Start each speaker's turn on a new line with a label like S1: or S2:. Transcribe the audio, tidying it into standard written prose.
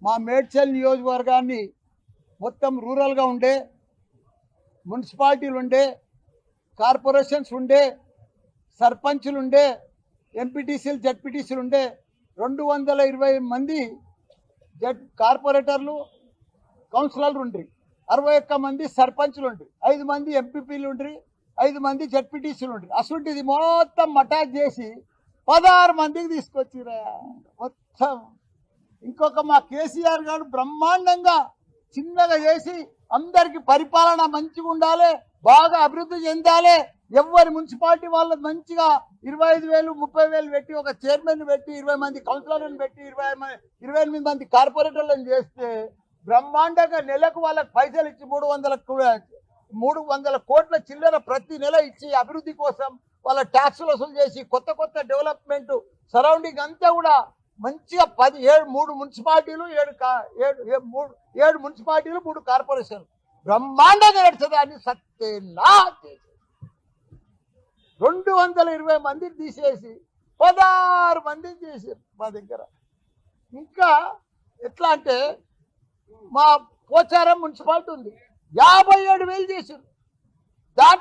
S1: మా మేడ్చల్ నియోజకవర్గాన్ని మొత్తం రూరల్గా ఉండే మున్సిపాలిటీలు ఉండే కార్పొరేషన్స్ ఉండే సర్పంచులు ఉండే ఎంపీటీసీలు జడ్పీటీసీలు ఉండే 220 మంది కార్పొరేటర్లు కౌన్సిలర్లు ఉండ్రి, 61 మంది సర్పంచులు ఉండ్రి, 5 మంది ఎంపీపీలు ఉండ్రి, 5 మంది జడ్పీటీసీలు ఉండ్రి. అసలుంటిది మొత్తం అటాక్ చేసి 16 మందికి తీసుకొచ్చిరా మొత్తం. ఇంకొక మా కేసీఆర్ గారు బ్రహ్మాండంగా చిన్నగా చేసి అందరికి పరిపాలన మంచిగా ఉండాలి, బాగా అభివృద్ధి చెందాలి, ఎవరి మున్సిపాలిటీ వాళ్ళకి మంచిగా 25,000 30,000 పెట్టి ఒక చైర్మన్ పెట్టి 20 మంది కౌన్సిలర్లను పెట్టి 28 మంది కార్పొరేటర్లను చేస్తే బ్రహ్మాండంగా నెలకు వాళ్ళకి పైసలు ఇచ్చి 300 కోట్ల చిల్లర ప్రతి నెల ఇచ్చి అభివృద్ధి కోసం వాళ్ళ ట్యాక్సులు వసూలు చేసి కొత్త కొత్త డెవలప్మెంట్ సరౌండింగ్ అంతా కూడా మంచిగా 3 మున్సిపాలిటీలు 7 మున్సిపాలిటీలు 3 కార్పొరేషన్లు బ్రహ్మాండంగా నడుచదాన్ని సత్యనా 220 మందిని తీసేసి 16 మందిని చేశారు మా దగ్గర. ఇంకా ఎట్లా అంటే మా పోచారం మున్సిపాలిటీ ఉంది, 57,000 చేశారు.